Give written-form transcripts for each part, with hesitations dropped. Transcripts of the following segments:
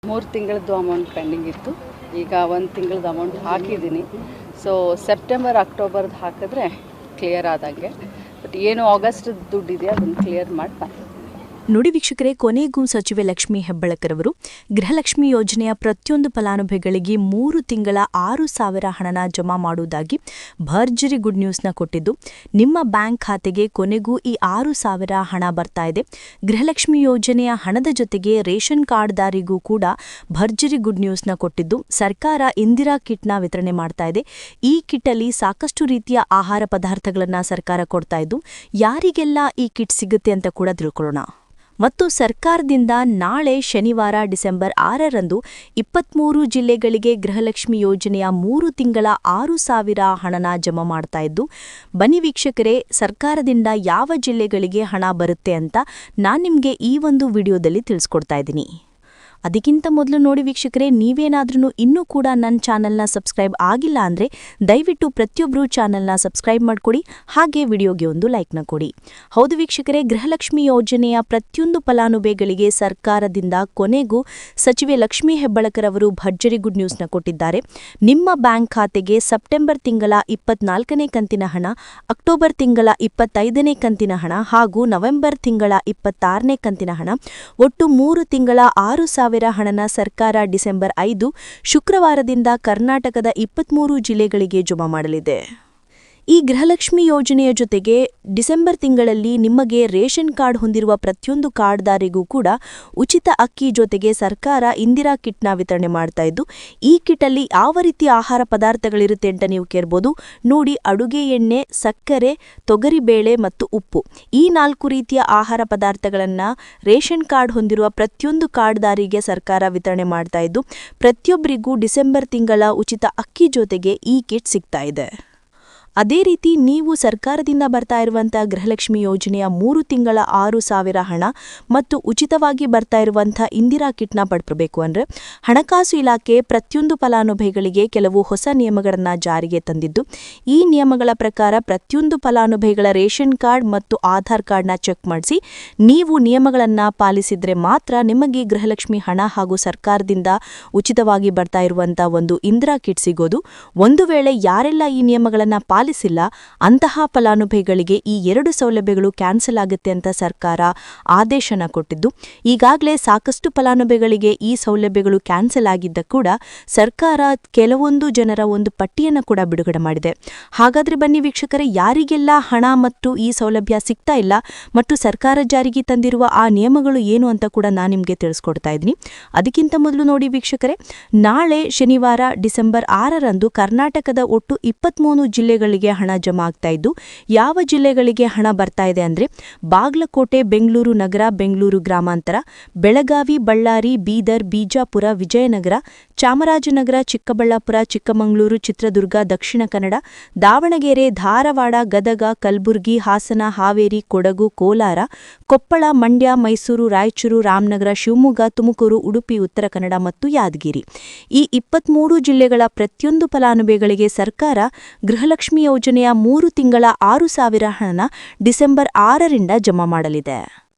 3 ತಿಂಗಳದ್ದು amount pending ಇತ್ತು. ಈಗ 1 ತಿಂಗಳದ್ದು amount ಹಾಕಿದ್ದೀನಿ. ಸೊ ಸೆಪ್ಟೆಂಬರ್ ಅಕ್ಟೋಬರ್ದು ಹಾಕಿದ್ರೆ ಕ್ಲಿಯರ್ ಆದಂಗೆ. ಬಟ್ ಏನು ಆಗಸ್ಟ್ ದುಡ್ಡಿದೆ ಅದನ್ನು ಕ್ಲಿಯರ್ ಮಾಡಿ ನುಡಿ ವೀಕ್ಷಕರೇ, ಕೊನೆಗೂ ಸಚಿವೆ ಲಕ್ಷ್ಮೀ ಹೆಬ್ಬಾಳ್ಕರ್ ಅವರು ಗೃಹಲಕ್ಷ್ಮಿ ಯೋಜನೆಯ ಪ್ರತಿಯೊಂದು ಫಲಾನುಭವಿಗಳಿಗೆ 3 ತಿಂಗಳ 6,000 ಹಣನ ಜಮಾ ಮಾಡುವುದಾಗಿ ಭರ್ಜರಿ ಗುಡ್ ನ್ಯೂಸ್ನ ಕೊಟ್ಟಿದ್ದು, ನಿಮ್ಮ ಬ್ಯಾಂಕ್ ಖಾತೆಗೆ ಕೊನೆಗೂ ಈ 6,000 ಹಣ ಬರ್ತಾ ಇದೆ. ಗೃಹಲಕ್ಷ್ಮಿ ಯೋಜನೆಯ ಹಣದ ಜೊತೆಗೆ ರೇಷನ್ ಕಾರ್ಡ್ದಾರಿಗೂ ಕೂಡ ಭರ್ಜರಿ ಗುಡ್ ನ್ಯೂಸ್ನ ಕೊಟ್ಟಿದ್ದು, ಸರ್ಕಾರ ಇಂದಿರಾ ಕಿಟ್ನ ವಿತರಣೆ ಮಾಡ್ತಾ ಇದೆ. ಈ ಕಿಟ್ಟಲ್ಲಿ ಸಾಕಷ್ಟು ರೀತಿಯ ಆಹಾರ ಪದಾರ್ಥಗಳನ್ನು ಸರ್ಕಾರ ಕೊಡ್ತಾ ಇದ್ದು, ಯಾರಿಗೆಲ್ಲ ಈ ಕಿಟ್ ಸಿಗುತ್ತೆ ಅಂತ ಕೂಡ ತಿಳ್ಕೊಳ್ಳೋಣ. ಮತ್ತು ಸರ್ಕಾರದಿಂದ ನಾಳೆ ಶನಿವಾರ ಡಿಸೆಂಬರ್ 6ರಂದು 23 ಜಿಲ್ಲೆಗಳಿಗೆ ಗೃಹಲಕ್ಷ್ಮಿ ಯೋಜನೆಯ 3 ತಿಂಗಳ 6,000 ಹಣನ ಜಮಾ ಮಾಡ್ತಾ ಇದ್ದು, ಬನ್ನಿ ವೀಕ್ಷಕರೇ, ಸರ್ಕಾರದಿಂದ ಯಾವ ಜಿಲ್ಲೆಗಳಿಗೆ ಹಣ ಬರುತ್ತೆ ಅಂತ ನಾನು ನಿಮಗೆ ಈ ಒಂದು ವಿಡಿಯೋದಲ್ಲಿ ತಿಳಿಸ್ಕೊಡ್ತಾ ಇದ್ದೀನಿ. ಅದಕ್ಕಿಂತ ಮೊದಲು ನೋಡಿ ವೀಕ್ಷಕರೇ, ನೀವೇನಾದ್ರೂ ಇನ್ನೂ ಕೂಡ ನನ್ನ ಚಾನಲ್ನ ಸಬ್ಸ್ಕ್ರೈಬ್ ಆಗಿಲ್ಲ ಅಂದರೆ ದಯವಿಟ್ಟು ಪ್ರತಿಯೊಬ್ಬರು ಚಾನಲ್ನ ಸಬ್ಸ್ಕ್ರೈಬ್ ಮಾಡಿಕೊಡಿ, ಹಾಗೆ ವಿಡಿಯೋಗೆ ಒಂದು ಲೈಕ್ನ ಕೊಡಿ. ಹೌದು ವೀಕ್ಷಕರೇ, ಗೃಹಲಕ್ಷ್ಮಿ ಯೋಜನೆಯ ಪ್ರತಿಯೊಂದು ಫಲಾನುಭವಿಗಳಿಗೆ ಸರ್ಕಾರದಿಂದ ಕೊನೆಗೂ ಸಚಿವೆ ಲಕ್ಷ್ಮೀ ಹೆಬ್ಬಾಳ್ಕರ್ ಅವರು ಭರ್ಜರಿ ಗುಡ್ ನ್ಯೂಸ್ನ ಕೊಟ್ಟಿದ್ದಾರೆ. ನಿಮ್ಮ ಬ್ಯಾಂಕ್ ಖಾತೆಗೆ ಸೆಪ್ಟೆಂಬರ್ ತಿಂಗಳ 24ನೇ ಕಂತಿನ ಹಣ, ಅಕ್ಟೋಬರ್ ತಿಂಗಳ 25ನೇ ಕಂತಿನ ಹಣ ಹಾಗೂ ನವೆಂಬರ್ ತಿಂಗಳ 26ನೇ ಕಂತಿನ ಹಣ, ಒಟ್ಟು 3 ತಿಂಗಳ 6,000 ಹಣನ ಸರ್ಕಾರ ಡಿಸೆಂಬರ್ 5 ಶುಕ್ರವಾರದಿಂದ ಕರ್ನಾಟಕದ 23 ಜಿಲ್ಲೆಗಳಿಗೆ ಜಮಾ ಮಾಡಲಿದೆ. ಈ ಗೃಹಲಕ್ಷ್ಮಿ ಯೋಜನೆಯ ಜೊತೆಗೆ ಡಿಸೆಂಬರ್ ತಿಂಗಳಲ್ಲಿ ನಿಮಗೆ ರೇಷನ್ ಕಾರ್ಡ್ ಹೊಂದಿರುವ ಪ್ರತಿಯೊಂದು ಕಾರ್ಡ್ದಾರಿಗೂ ಕೂಡ ಉಚಿತ ಅಕ್ಕಿ ಜೊತೆಗೆ ಸರ್ಕಾರ ಇಂದಿರಾ ಕಿಟ್ನ ವಿತರಣೆ ಮಾಡ್ತಾ ಇದ್ದು, ಈ ಕಿಟ್ಟಲ್ಲಿ ಯಾವ ರೀತಿಯ ಆಹಾರ ಪದಾರ್ಥಗಳಿರುತ್ತೆ ಅಂತ ನೀವು ಕೇಳ್ಬೋದು. ನೋಡಿ, ಅಡುಗೆ ಎಣ್ಣೆ, ಸಕ್ಕರೆ, ತೊಗರಿಬೇಳೆ ಮತ್ತು ಉಪ್ಪು, ಈ 4 ರೀತಿಯ ಆಹಾರ ಪದಾರ್ಥಗಳನ್ನು ರೇಷನ್ ಕಾರ್ಡ್ ಹೊಂದಿರುವ ಪ್ರತಿಯೊಂದು ಕಾರ್ಡ್ದಾರಿಗೆ ಸರ್ಕಾರ ವಿತರಣೆ ಮಾಡ್ತಾ ಇದ್ದು, ಪ್ರತಿಯೊಬ್ಬರಿಗೂ ಡಿಸೆಂಬರ್ ತಿಂಗಳ ಉಚಿತ ಅಕ್ಕಿ ಜೊತೆಗೆ ಈ ಕಿಟ್ ಸಿಗ್ತಾ ಇದೆ. ಅದೇ ರೀತಿ ನೀವು ಸರ್ಕಾರದಿಂದ ಬರ್ತಾ ಇರುವಂಥ ಗೃಹಲಕ್ಷ್ಮಿ ಯೋಜನೆಯ 3 ತಿಂಗಳ 6,000 ಹಣ ಮತ್ತು ಉಚಿತವಾಗಿ ಬರ್ತಾ ಇರುವಂಥ ಇಂದಿರಾ ಕಿಟ್ನ ಪಡ್ಕೊಬೇಕು ಅಂದರೆ ಹಣಕಾಸು ಇಲಾಖೆ ಪ್ರತಿಯೊಂದು ಫಲಾನುಭವಿಗಳಿಗೆ ಕೆಲವು ಹೊಸ ನಿಯಮಗಳನ್ನು ಜಾರಿಗೆ ತಂದಿದ್ದು, ಈ ನಿಯಮಗಳ ಪ್ರಕಾರ ಪ್ರತಿಯೊಂದು ಫಲಾನುಭವಿಗಳ ರೇಷನ್ ಕಾರ್ಡ್ ಮತ್ತು ಆಧಾರ್ ಕಾರ್ಡ್ನ ಚೆಕ್ ಮಾಡಿಸಿ ನೀವು ನಿಯಮಗಳನ್ನು ಪಾಲಿಸಿದರೆ ಮಾತ್ರ ನಿಮಗೆ ಗೃಹಲಕ್ಷ್ಮಿ ಹಣ ಹಾಗೂ ಸರ್ಕಾರದಿಂದ ಉಚಿತವಾಗಿ ಬರ್ತಾ ಇರುವಂಥ ಒಂದು ಇಂದಿರಾ ಕಿಟ್ ಸಿಗೋದು. ಒಂದು ವೇಳೆ ಯಾರೆಲ್ಲ ಈ ನಿಯಮಗಳನ್ನು ಪಾಲಿಸಿಲ್ಲ ಅಂತಹ ಫಲಾನುಭವಿಗಳಿಗೆ ಈ 2 ಸೌಲಭ್ಯಗಳು ಕ್ಯಾನ್ಸಲ್ ಆಗುತ್ತೆ ಅಂತ ಸರ್ಕಾರ ಆದೇಶನ ಕೊಟ್ಟಿದ್ದು, ಈಗಾಗಲೇ ಸಾಕಷ್ಟು ಫಲಾನುಭವಿಗಳಿಗೆ ಈ ಸೌಲಭ್ಯಗಳು ಕ್ಯಾನ್ಸಲ್ ಆಗಿದ್ದ ಕೂಡ ಸರ್ಕಾರ ಕೆಲವೊಂದು ಜನರ ಒಂದು ಪಟ್ಟಿಯನ್ನು ಕೂಡ ಬಿಡುಗಡೆ ಮಾಡಿದೆ. ಹಾಗಾದರೆ ಬನ್ನಿ ವೀಕ್ಷಕರೇ, ಯಾರಿಗೆಲ್ಲ ಹಣ ಮತ್ತು ಈ ಸೌಲಭ್ಯ ಸಿಗ್ತಾ ಇಲ್ಲ ಮತ್ತು ಸರ್ಕಾರ ಜಾರಿಗೆ ತಂದಿರುವ ಆ ನಿಯಮಗಳು ಏನು ಅಂತ ಕೂಡ ನಾನು ನಿಮಗೆ ತಿಳಿಸ್ಕೊಡ್ತಾ ಇದ್ದೀನಿ. ಅದಕ್ಕಿಂತ ಮೊದಲು ನೋಡಿ ವೀಕ್ಷಕರೇ, ನಾಳೆ ಶನಿವಾರ ಡಿಸೆಂಬರ್ 6ರಂದು ಕರ್ನಾಟಕದ ಒಟ್ಟು 23 ಜಿಲ್ಲೆಗಳಿಗೆ ಹಣ ಜಮಾ ಆಗ್ತಾ ಇದ್ದು, ಯಾವ ಜಿಲ್ಲೆಗಳಿಗೆ ಹಣ ಬರ್ತಾ ಇದೆ ಅಂದರೆ ಬಾಗಲಕೋಟೆ, ಬೆಂಗಳೂರು ನಗರ, ಬೆಂಗಳೂರು ಗ್ರಾಮಾಂತರ, ಬೆಳಗಾವಿ, ಬಳ್ಳಾರಿ, ಬೀದರ್, ಬಿಜಾಪುರ, ವಿಜಯನಗರ, ಚಾಮರಾಜನಗರ, ಚಿಕ್ಕಬಳ್ಳಾಪುರ, ಚಿಕ್ಕಮಗಳೂರು, ಚಿತ್ರದುರ್ಗ, ದಕ್ಷಿಣ ಕನ್ನಡ, ದಾವಣಗೆರೆ, ಧಾರವಾಡ, ಗದಗ, ಕಲಬುರಗಿ, ಹಾಸನ, ಹಾವೇರಿ, ಕೊಡಗು, ಕೋಲಾರ, ಕೊಪ್ಪಳ, ಮಂಡ್ಯ, ಮೈಸೂರು, ರಾಯಚೂರು, ರಾಮನಗರ, ಶಿವಮೊಗ್ಗ, ತುಮಕೂರು, ಉಡುಪಿ, ಉತ್ತರ ಕನ್ನಡ ಮತ್ತು ಯಾದಗಿರಿ, ಈ 23 ಜಿಲ್ಲೆಗಳ ಪ್ರತಿಯೊಂದು ಫಲಾನುಭವಿಗಳಿಗೆ ಸರ್ಕಾರ ಗೃಹಲಕ್ಷ್ಮಿ ಯೋಜನೆಯ 3 ತಿಂಗಳ 6,000 ಹಣನ ಡಿಸೆಂಬರ್ 6ರಿಂದ ಜಮಾ ಮಾಡಲಿದೆ.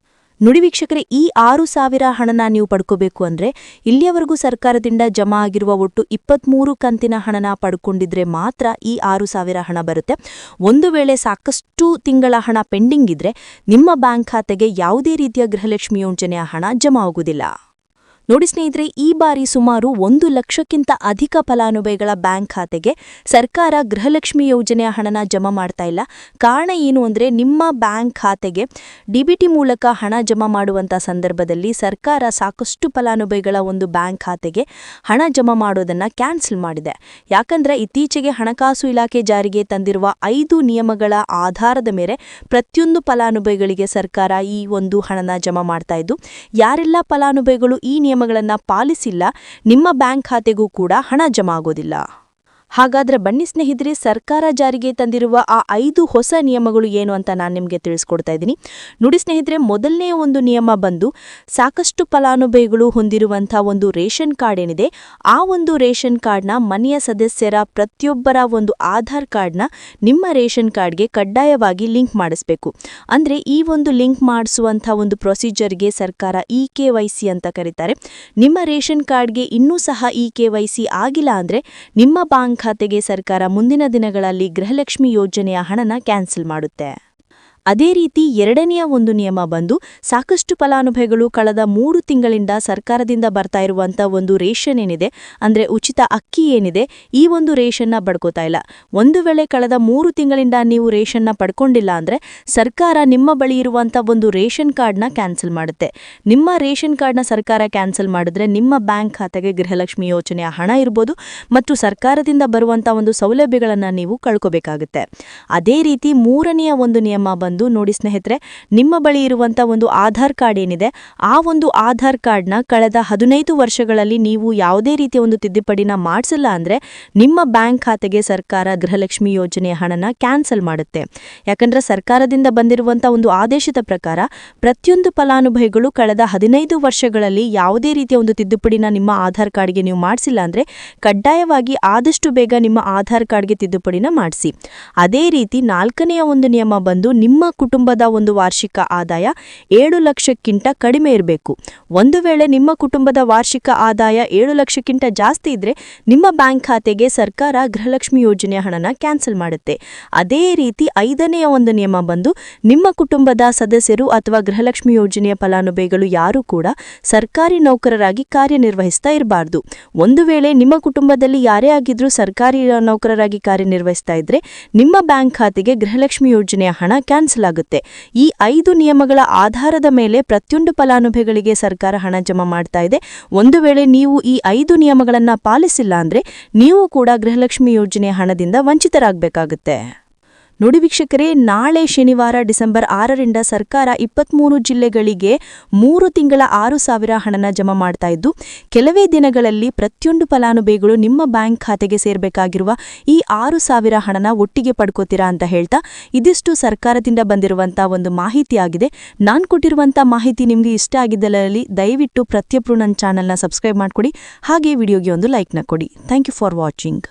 ನುಡಿ ವೀಕ್ಷಕರೇ, ಈ 6,000 ಹಣನ ನೀವು ಪಡ್ಕೋಬೇಕು ಅಂದರೆ ಇಲ್ಲಿಯವರೆಗೂ ಸರ್ಕಾರದಿಂದ ಜಮಾ ಆಗಿರುವ ಒಟ್ಟು 23 ಕಂತಿನ ಹಣನ ಪಡ್ಕೊಂಡಿದ್ರೆ ಮಾತ್ರ ಈ 6,000 ಹಣ ಬರುತ್ತೆ. ಒಂದು ವೇಳೆ ಸಾಕಷ್ಟು ತಿಂಗಳ ಹಣ ಪೆಂಡಿಂಗ್ ಇದ್ರೆ ನಿಮ್ಮ ಬ್ಯಾಂಕ್ ಖಾತೆಗೆ ಯಾವುದೇ ರೀತಿಯ ಗೃಹಲಕ್ಷ್ಮಿ ಯೋಜನೆಯ ಹಣ ಜಮಾ ಆಗುವುದಿಲ್ಲ. ನೋಡಿ ಸ್ನೇಹಿತರೆ, ಈ ಬಾರಿ ಸುಮಾರು 1 ಲಕ್ಷಕ್ಕಿಂತ ಅಧಿಕ ಫಲಾನುಭವಿಗಳ ಬ್ಯಾಂಕ್ ಖಾತೆಗೆ ಸರ್ಕಾರ ಗೃಹಲಕ್ಷ್ಮಿ ಯೋಜನೆಯ ಹಣನ ಜಮಾ ಮಾಡ್ತಾ ಇಲ್ಲ. ಕಾರಣ ಏನು ಅಂದರೆ, ನಿಮ್ಮ ಬ್ಯಾಂಕ್ ಖಾತೆಗೆ ಡಿಬಿಟಿ ಮೂಲಕ ಹಣ ಜಮಾ ಮಾಡುವಂಥ ಸಂದರ್ಭದಲ್ಲಿ ಸರ್ಕಾರ ಸಾಕಷ್ಟು ಫಲಾನುಭವಿಗಳ ಒಂದು ಬ್ಯಾಂಕ್ ಖಾತೆಗೆ ಹಣ ಜಮಾ ಮಾಡೋದನ್ನು ಕ್ಯಾನ್ಸಲ್ ಮಾಡಿದೆ. ಯಾಕಂದರೆ ಇತ್ತೀಚೆಗೆ ಹಣಕಾಸು ಇಲಾಖೆ ಜಾರಿಗೆ ತಂದಿರುವ 5 ನಿಯಮಗಳ ಆಧಾರದ ಮೇಲೆ ಪ್ರತಿಯೊಂದು ಫಲಾನುಭವಿಗಳಿಗೆ ಸರ್ಕಾರ ಈ ಒಂದು ಹಣನ ಜಮಾ ಮಾಡ್ತಾ ಇದ್ದು, ಯಾರೆಲ್ಲ ಫಲಾನುಭವಿಗಳು ಈ ನಿಯಮಗಳನ್ನು ಪಾಲಿಸಿಲ್ಲ ನಿಮ್ಮ ಬ್ಯಾಂಕ್ ಖಾತೆಗೂ ಕೂಡ ಹಣ ಜಮಾ ಆಗೋದಿಲ್ಲ. ಹಾಗಾದ್ರೆ ಬನ್ನಿ ಸ್ನೇಹಿತರೆ, ಸರ್ಕಾರ ಜಾರಿಗೆ ತಂದಿರುವ ಆ 5 ಹೊಸ ನಿಯಮಗಳು ಏನು ಅಂತ ನಾನು ನಿಮಗೆ ತಿಳಿಸ್ಕೊಡ್ತಾ ಇದ್ದೀನಿ. ನೋಡಿ ಸ್ನೇಹಿತರೆ, ಮೊದಲನೇ ಒಂದು ನಿಯಮ ಬಂದು ಸಾಕಷ್ಟು ಫಲಾನುಭವಿಗಳು ಹೊಂದಿರುವಂಥ ಒಂದು ರೇಷನ್ ಕಾರ್ಡ್ ಏನಿದೆ, ಆ ಒಂದು ರೇಷನ್ ಕಾರ್ಡ್ನ ಮನೆಯ ಸದಸ್ಯರ ಪ್ರತಿಯೊಬ್ಬರ ಒಂದು ಆಧಾರ್ ಕಾರ್ಡ್ನ ನಿಮ್ಮ ರೇಷನ್ ಕಾರ್ಡ್ಗೆ ಕಡ್ಡಾಯವಾಗಿ ಲಿಂಕ್ ಮಾಡಿಸಬೇಕು. ಅಂದರೆ ಈ ಒಂದು ಲಿಂಕ್ ಮಾಡಿಸುವಂಥ ಒಂದು ಪ್ರೊಸೀಜರ್ಗೆ ಸರ್ಕಾರ EKYC ಅಂತ ಕರೀತಾರೆ. ನಿಮ್ಮ ರೇಷನ್ ಕಾರ್ಡ್ಗೆ ಇನ್ನೂ ಸಹ EKYC ಆಗಿಲ್ಲ ಅಂದರೆ ನಿಮ್ಮ ಬ್ಯಾಂಕ್ ಖಾತೆಗೆ ಸರ್ಕಾರ ಮುಂದಿನ ದಿನಗಳಲ್ಲಿ ಗೃಹಲಕ್ಷ್ಮಿ ಯೋಜನೆಯ ಹಣನ ಕ್ಯಾನ್ಸಲ್ ಮಾಡುತ್ತೆ. ಅದೇ ರೀತಿ ಎರಡನೆಯ ಒಂದು ನಿಯಮ ಬಂದು ಸಾಕಷ್ಟು ಫಲಾನುಭವಿಗಳು ಕಳೆದ 3 ತಿಂಗಳಿಂದ ಸರ್ಕಾರದಿಂದ ಬರ್ತಾ ಇರುವಂಥ ಒಂದು ರೇಷನ್ ಏನಿದೆ, ಅಂದರೆ ಉಚಿತ ಅಕ್ಕಿ ಏನಿದೆ, ಈ ಒಂದು ರೇಷನ್ನ ಪಡ್ಕೋತಾ ಇಲ್ಲ. ಒಂದು ವೇಳೆ ಕಳೆದ 3 ತಿಂಗಳಿಂದ ನೀವು ರೇಷನ್ನ ಪಡ್ಕೊಂಡಿಲ್ಲ ಅಂದರೆ ಸರ್ಕಾರ ನಿಮ್ಮ ಬಳಿ ಇರುವಂಥ ಒಂದು ರೇಷನ್ ಕಾರ್ಡ್ನ ಕ್ಯಾನ್ಸಲ್ ಮಾಡುತ್ತೆ. ನಿಮ್ಮ ರೇಷನ್ ಕಾರ್ಡ್ನ ಸರ್ಕಾರ ಕ್ಯಾನ್ಸಲ್ ಮಾಡಿದ್ರೆ ನಿಮ್ಮ ಬ್ಯಾಂಕ್ ಖಾತೆಗೆ ಗೃಹಲಕ್ಷ್ಮಿ ಯೋಜನೆಯ ಹಣ ಇರ್ಬೋದು ಮತ್ತು ಸರ್ಕಾರದಿಂದ ಬರುವಂಥ ಒಂದು ಸೌಲಭ್ಯಗಳನ್ನು ನೀವು ಕಳ್ಕೋಬೇಕಾಗುತ್ತೆ. ಅದೇ ರೀತಿ ಮೂರನೆಯ ಒಂದು ನಿಯಮ ಬಂದು ನೋಡಿ ಸ್ನೇಹಿತರೆ, ನಿಮ್ಮ ಬಳಿ ಇರುವಂಥ ಒಂದು ಆಧಾರ್ ಕಾರ್ಡ್ ಏನಿದೆ, ಆ ಒಂದು ಆಧಾರ್ ಕಾರ್ಡ್ನ ಕಳೆದ 15 ವರ್ಷಗಳಲ್ಲಿ ನೀವು ಯಾವುದೇ ರೀತಿಯ ಒಂದು ತಿದ್ದುಪಡಿನ ಮಾಡಿಸಿಲ್ಲ ಅಂದರೆ ನಿಮ್ಮ ಬ್ಯಾಂಕ್ ಖಾತೆಗೆ ಸರ್ಕಾರ ಗೃಹಲಕ್ಷ್ಮಿ ಯೋಜನೆಯ ಹಣನ ಕ್ಯಾನ್ಸಲ್ ಮಾಡುತ್ತೆ. ಯಾಕಂದ್ರೆ ಸರ್ಕಾರದಿಂದ ಬಂದಿರುವಂಥ ಒಂದು ಆದೇಶದ ಪ್ರಕಾರ ಪ್ರತಿಯೊಂದು ಫಲಾನುಭವಿಗಳು ಕಳೆದ 15 ವರ್ಷಗಳಲ್ಲಿ ಯಾವುದೇ ರೀತಿಯ ಒಂದು ತಿದ್ದುಪಡಿನ ನಿಮ್ಮ ಆಧಾರ್ ಕಾರ್ಡ್ಗೆ ನೀವು ಮಾಡಿಸಿಲ್ಲ ಅಂದರೆ ಕಡ್ಡಾಯವಾಗಿ ಆದಷ್ಟು ಬೇಗ ನಿಮ್ಮ ಆಧಾರ್ ಕಾರ್ಡ್ಗೆ ತಿದ್ದುಪಡಿನ ಮಾಡಿಸಿ. ಅದೇ ರೀತಿ ನಾಲ್ಕನೆಯ ಒಂದು ನಿಯಮ ಬಂದು ನಿಮ್ಮ ಕುಟುಂಬದ ಒಂದು ವಾರ್ಷಿಕ ಆದಾಯ 7 ಲಕ್ಷಕ್ಕಿಂತ ಕಡಿಮೆ ಇರಬೇಕು. ಒಂದು ವೇಳೆ ನಿಮ್ಮ ಕುಟುಂಬದ ವಾರ್ಷಿಕ ಆದಾಯ 7 ಲಕ್ಷಕ್ಕಿಂತ ಜಾಸ್ತಿ ಇದ್ರೆ ನಿಮ್ಮ ಬ್ಯಾಂಕ್ ಖಾತೆಗೆ ಸರ್ಕಾರ ಗೃಹಲಕ್ಷ್ಮಿ ಯೋಜನೆಯ ಹಣನ ಕ್ಯಾನ್ಸಲ್ ಮಾಡುತ್ತೆ. ಅದೇ ರೀತಿ 5ನೆಯ ಒಂದು ನಿಯಮ ಬಂದು ನಿಮ್ಮ ಕುಟುಂಬದ ಸದಸ್ಯರು ಅಥವಾ ಗೃಹಲಕ್ಷ್ಮಿ ಯೋಜನೆಯ ಫಲಾನುಭವಿಗಳು ಯಾರೂ ಕೂಡ ಸರ್ಕಾರಿ ನೌಕರರಾಗಿ ಕಾರ್ಯನಿರ್ವಹಿಸ್ತಾ ಇರಬಾರ್ದು. ಒಂದು ವೇಳೆ ನಿಮ್ಮ ಕುಟುಂಬದಲ್ಲಿ ಯಾರೇ ಆಗಿದ್ರೂ ಸರ್ಕಾರಿ ನೌಕರರಾಗಿ ಕಾರ್ಯನಿರ್ವಹಿಸ್ತಾ ಇದ್ರೆ ನಿಮ್ಮ ಬ್ಯಾಂಕ್ ಖಾತೆಗೆ ಗೃಹಲಕ್ಷ್ಮಿ ಯೋಜನೆಯ ಹಣ ಕ್ಯಾನ್ಸಲ್ ಆಗುತ್ತೆ. ಈ 5 ನಿಯಮಗಳ ಆಧಾರದ ಮೇಲೆ ಪ್ರತಿಯೊಂದು ಫಲಾನುಭವಿಗಳಿಗೆ ಸರ್ಕಾರ ಹಣ ಜಮಾ ಮಾಡ್ತಾ ಇದೆ. ಒಂದು ವೇಳೆ ನೀವು ಈ 5 ನಿಯಮಗಳನ್ನು ಪಾಲಿಸಿಲ್ಲ ಅಂದರೆ ನೀವು ಕೂಡ ಗೃಹಲಕ್ಷ್ಮಿ ಯೋಜನೆಯ ಹಣದಿಂದ ವಂಚಿತರಾಗಬೇಕಾಗುತ್ತೆ. ನೋಡಿ ವೀಕ್ಷಕರೇ, ನಾಳೆ ಶನಿವಾರ ಡಿಸೆಂಬರ್ 6ರಿಂದ ಸರ್ಕಾರ 23 ಜಿಲ್ಲೆಗಳಿಗೆ 3 ತಿಂಗಳ 6,000 ಹಣನ ಜಮಾ ಮಾಡ್ತಾ ಇದ್ದು, ಕೆಲವೇ ದಿನಗಳಲ್ಲಿ ಪ್ರತಿಯೊಂದು ಫಲಾನುಭವಿಗಳು ನಿಮ್ಮ ಬ್ಯಾಂಕ್ ಖಾತೆಗೆ ಸೇರಬೇಕಾಗಿರುವ ಈ 6,000 ಹಣನ ಒಟ್ಟಿಗೆ ಪಡ್ಕೋತೀರಾ ಅಂತ ಹೇಳ್ತಾ, ಇದಿಷ್ಟು ಸರ್ಕಾರದಿಂದ ಬಂದಿರುವಂಥ ಒಂದು ಮಾಹಿತಿ ಆಗಿದೆ. ನಾನು ಕೊಟ್ಟಿರುವಂಥ ಮಾಹಿತಿ ನಿಮಗೆ ಇಷ್ಟ ಆಗಿದ್ದಲ್ಲಿ ದಯವಿಟ್ಟು ಪ್ರತಿಯೊಬ್ಬರು ನನ್ನ ಚಾನಲ್ನ ಸಬ್ಸ್ಕ್ರೈಬ್ ಮಾಡಿಕೊಡಿ, ಹಾಗೆ ವಿಡಿಯೋಗೆ ಒಂದು ಲೈಕ್ನ ಕೊಡಿ. Thank you for watching.